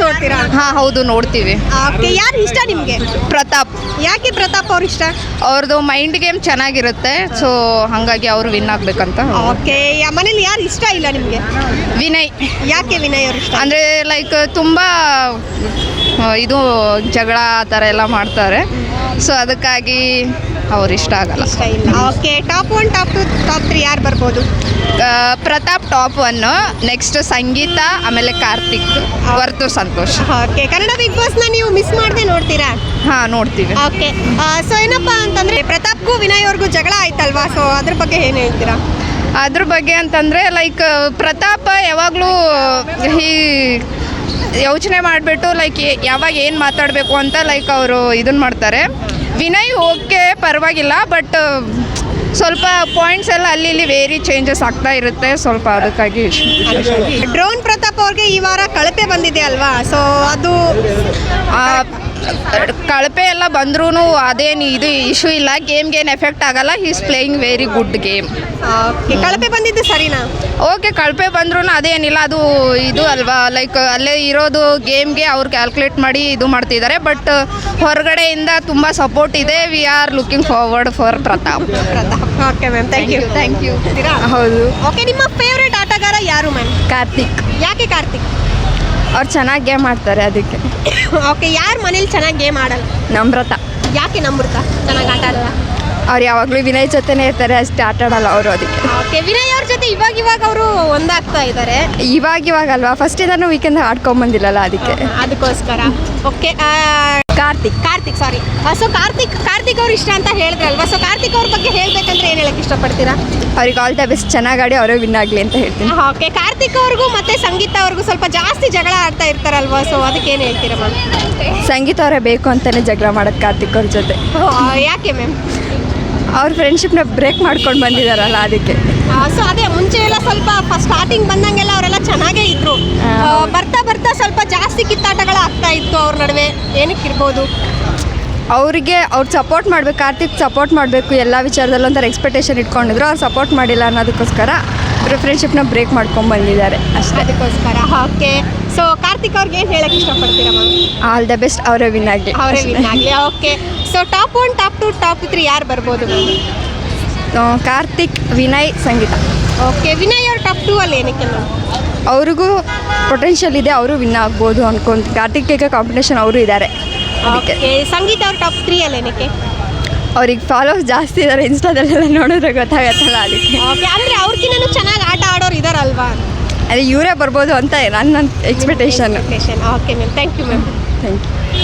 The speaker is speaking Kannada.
ನೋಡ್ತೀರಾ? ಹಾಂ ಹೌದು, ನೋಡ್ತೀವಿ. ಓಕೆ, ಯಾರು ಇಷ್ಟ ನಿಮಗೆ? ಪ್ರತಾಪ್. ಯಾಕೆ ಪ್ರತಾಪ್ ಅವ್ರು ಇಷ್ಟ? ಅವ್ರದ್ದು ಮೈಂಡ್ ಗೇಮ್ ಚೆನ್ನಾಗಿರುತ್ತೆ, ಸೊ ಹಾಗಾಗಿ ಅವರು ವಿನ್ ಆಗಬೇಕಂತ. ಓಕೆ, ಮನೇಲಿ ಯಾರು ಇಷ್ಟ ಇಲ್ಲ ನಿಮಗೆ? ವಿನಯ್. ಯಾಕೆ ವಿನಯ್ ಅವ್ರು ಇಷ್ಟ? ಅಂದರೆ ಲೈಕ್ ತುಂಬ ಇದು ಜಗಳ ಆ ಥರ ಎಲ್ಲ ಮಾಡ್ತಾರೆ, ಸೊ ಅದಕ್ಕಾಗಿ ಅವ್ರು ಇಷ್ಟ ಆಗಲ್ಲ. ಇಷ್ಟ ಇಲ್ಲ. ಓಕೆ, ಟಾಪ್ 1 ಟಾಪ್ 2 ಟಾಪ್ 3 ಯಾರು ಬರ್ಬೋದು? ಪ್ರತಾಪ್ ಟಾಪ್ 1, ನೆಕ್ಸ್ಟ್ ಸಂಗೀತ, ಆಮೇಲೆ ಕಾರ್ತಿಕ್, ವರ್ತು ಸಂತೋಷ್. ಓಕೆ, ಕನ್ನಡ ಬಿಗ್ ಬಾಸ್ನ ನೀವು ಮಿಸ್ ಮಾಡದೆ ನೋಡ್ತೀರಾ? ಹಾಂ, ನೋಡ್ತೀವಿ. ಓಕೆ, ಸೊ ಏನಪ್ಪ ಅಂತಂದರೆ ಪ್ರತಾಪ್ಗೂ ವಿನಯ್ ಅವ್ರಿಗೂ ಜಗಳ ಆಯ್ತಲ್ವಾ, ಸೊ ಅದ್ರ ಬಗ್ಗೆ ಏನು ಹೇಳ್ತೀರಾ? ಅದ್ರ ಬಗ್ಗೆ ಅಂತಂದರೆ ಲೈಕ್ ಪ್ರತಾಪ್ ಯಾವಾಗಲೂ ಯೋಚನೆ ಮಾಡಿಬಿಟ್ಟು ಲೈಕ್ ಯಾವಾಗ ಏನು ಮಾತಾಡಬೇಕು ಅಂತ ಲೈಕ್ ಅವರು ಇದನ್ನು ಮಾಡ್ತಾರೆ. ವಿನಯ್ ಓಕೆ ಪರವಾಗಿಲ್ಲ, ಬಟ್ ಸ್ವಲ್ಪ ಪಾಯಿಂಟ್ಸ್ ಎಲ್ಲ ಅಲ್ಲಿ ಇಲ್ಲಿ ವೇರಿ ಚೇಂಜಸ್ ಆಗ್ತಾ ಇರುತ್ತೆ, ಸ್ವಲ್ಪ ಅದಕ್ಕಾಗಿ. ಡ್ರೋನ್ ಪ್ರತಾಪ್ ಅವ್ರಿಗೆ ಈ ವಾರ ಕಳಪೆ ಬಂದಿದೆ ಅಲ್ವಾ, ಸೊ ಅದು ಕಳಪೆ ಎಲ್ಲ ಬಂದ್ರೂ ಅದೇನು ಇದು ಇಶ್ಯೂ ಇಲ್ಲ, ಗೇಮ್ಗೇನು ಎಫೆಕ್ಟ್ ಆಗಲ್ಲ. He is playing very good game. ಕಳಪೆ ಬಂದಿದ್ದು ಸರಿನಾ? ಓಕೆ, ಕಳಪೆ ಬಂದ್ರೂ ಅದೇನಿಲ್ಲ, ಅದು ಇದು ಅಲ್ವಾ, ಲೈಕ್ ಅಲ್ಲೇ ಇರೋದು ಗೇಮ್ಗೆ ಅವ್ರು ಕ್ಯಾಲ್ಕುಲೇಟ್ ಮಾಡಿ ಇದು ಮಾಡ್ತಿದ್ದಾರೆ, ಬಟ್ ಹೊರಗಡೆಯಿಂದ ತುಂಬ ಸಪೋರ್ಟ್ ಇದೆ. We are looking forward for Pratap. Okay ma'am, thank you. Thank you. ಹೌದು. ಓಕೆ, ನಿಮ್ಮ ಫೇವ್ರೇಟ್ ಆಟಗಾರ ಯಾರು ಮ್ಯಾಮ್? ಕಾರ್ತಿಕ್. ಯಾಕೆ ಕಾರ್ತಿಕ್? ಅವ್ರು ಚೆನ್ನಾಗಿ ಗೇಮ್ ಆಡ್ತಾರೆ, ಅದಕ್ಕೆ. ಓಕೆ, ಯಾರು ಮನೇಲಿ ಚೆನ್ನಾಗಿ ಗೇಮ್ ಆಡಲ್ಲ? ನಮ್ರತ. ಯಾಕೆ ನಮ್ರತ ಚೆನ್ನಾಗಿ ಆಟ ಆಡಲ್ಲ? ಅವ್ರು ಯಾವಾಗಲೂ ವಿನಯ್ ಜೊತೆನೇ ಇರ್ತಾರೆ, ಅಷ್ಟೇ ಆಟ ಆಡಲ್ಲ ಅವರು, ಅದಕ್ಕೆ. ಓಕೆ, ವಿನಯ್ ಅವ್ರ ಜೊತೆ ಇವಾಗ ಅವರು ಒಂದಾಗ್ತಾ ಇದ್ದಾರೆ. ಇವಾಗ ಅಲ್ವಾ, ಫಸ್ಟಿಂದನೂ ವೀಕೆಂಡ್ ಆಡ್ಕೊಂಬಂದಿಲ್ಲಲ್ಲ, ಅದಕ್ಕೆ. ಅದಕ್ಕೋಸ್ಕರ. ಓಕೆ, ಕಾರ್ತಿಕ್ ಸಾರಿ. ಸೊ ಕಾರ್ತಿಕ್ ಅವ್ರು ಇಷ್ಟ ಅಂತ ಹೇಳಿದ್ರಲ್ವಾ, ಸೊ ಕಾರ್ತಿಕ್ ಅವ್ರ ಬಗ್ಗೆ ಹೇಳ್ಬೇಕಂದ್ರೆ ಏನು ಹೇಳಕ್ಕೆ ಇಷ್ಟಪಡ್ತೀರಾ? ಅವ್ರಿಗೆ ಆಲ್ ದ ಬೆಸ್ಟ್, ಚೆನ್ನಾಗಿ ಆಡಿ ಅವರೇ ವಿನ್ ಆಗಲಿ ಅಂತ ಹೇಳ್ತೀನಿ. ಓಕೆ, ಕಾರ್ತಿಕ್ ಅವ್ರಿಗೂ ಮತ್ತೆ ಸಂಗೀತ ಅವ್ರಿಗೂ ಸ್ವಲ್ಪ ಜಾಸ್ತಿ ಜಗಳ ಆಡ್ತಾ ಇರ್ತಾರಲ್ವಾ, ಸೊ ಅದಕ್ಕೆ ಏನು ಹೇಳ್ತೀರಾ ಮ್ಯಾಮ್? ಸಂಗೀತ ಅವರೇ ಬೇಕು ಅಂತಲೇ ಜಗಳ ಮಾಡೋದು ಕಾರ್ತಿಕ್ ಅವ್ರ ಜೊತೆ. ಯಾಕೆ ಮ್ಯಾಮ್? ಅವ್ರ ಫ್ರೆಂಡ್ಶಿಪ್ನ ಬ್ರೇಕ್ ಮಾಡ್ಕೊಂಡು ಬಂದಿದ್ದಾರಲ್ಲ, ಅದಕ್ಕೆ. ಸೊ ಅದೇ ಮುಂಚೆ ಎಲ್ಲ ಸ್ವಲ್ಪ ಸ್ಟಾರ್ಟಿಂಗ್ ಬಂದಂಗೆಲ್ಲ ಅವರೆಲ್ಲ ಚೆನ್ನಾಗೇ ಇದ್ರು, ಬರ್ತಾ ಸ್ವಲ್ಪ ಜಾಸ್ತಿ ಕಿತ್ತಾಟಗಳು ಆಗ್ತಾ ಇತ್ತು ಅವ್ರ ನಡುವೆ, ಏನಕ್ಕಿರ್ಬೋದು? ಅವ್ರಿಗೆ ಸಪೋರ್ಟ್ ಮಾಡಬೇಕು, ಕಾರ್ತಿಕ್ ಸಪೋರ್ಟ್ ಮಾಡಬೇಕು ಎಲ್ಲ ವಿಚಾರದಲ್ಲೂ ಒಂಥರ ಎಕ್ಸ್ಪೆಕ್ಟೇಷನ್ ಇಟ್ಕೊಂಡಿದ್ರು, ಅವ್ರು ಸಪೋರ್ಟ್ ಮಾಡಿಲ್ಲ ಅನ್ನೋದಕ್ಕೋಸ್ಕರ ಫ್ರೆಂಡ್ಶಿಪ್ನ ಬ್ರೇಕ್ ಮಾಡ್ಕೊಂಡು ಬಂದಿದ್ದಾರೆ ಅಷ್ಟೇ. ಅದಕ್ಕೋಸ್ಕರ. ಓಕೆ, ಸೊ ಕಾರ್ತಿಕ್ ಅವ್ರಿಗೆ ಏನು ಹೇಳಕ್ಕೆ ಇಷ್ಟಪಡ್ತೀರಾ ಮ್ಯಾಮ್? ಆಲ್ ದ ಬೆಸ್ಟ್, ಅವರೇ ವಿನ್ ಆಗಲಿ. Okay, so top 1 top 2 top 3 ಯಾರು ಬರ್ಬೋದು ಮ್ಯಾಮ್? ಕಾರ್ತಿಕ್, ವಿನಯ್, ಸಂಗೀತ. ಓಕೆ, ವಿನಯ್ ಅವ್ರ ಟಾಪ್ 2 ಅಲ್ಲಿ ಏನಕ್ಕೆ ಮ್ಯಾಮ್? ಅವ್ರಿಗೂ ಪೊಟೆನ್ಷಿಯಲ್ ಇದೆ, ಅವರು ವಿನ್ ಆಗ್ಬೋದು ಅನ್ಕೊಂತ. ಕಾರ್ತಿಕ್ಗೆ ಕಾಂಪಿಟೇಷನ್ ಅವರು ಇದ್ದಾರೆ, ಅದಕ್ಕೆ. ಸಂಗೀತ ಅವ್ರ ಟಾಪ್ 3 ಅಲ್ಲಿ ಏನಕ್ಕೆ? ಅವ್ರಿಗೆ ಫಾಲೋವರ್ಸ್ ಜಾಸ್ತಿ ಇದ್ದಾರೆ, ಇನ್ಸ್ಟಾದಲ್ಲೆಲ್ಲ ನೋಡಿದ್ರೆ ಗೊತ್ತಾಗತ್ತಲ್ಲ, ಅದಕ್ಕೆ. ಓಕೆ, ಅಂದರೆ ಅವ್ರಿಗಿನ್ನೂ ಚೆನ್ನಾಗಿ ಆಟ ಆಡೋರು ಇದ್ದಾರಲ್ವಾ? ಅದೇ ಇವರೇ ಬರ್ಬೋದು ಅಂತ ನನ್ನ expectation. Okay ma'am, thank you ma'am. Thank you.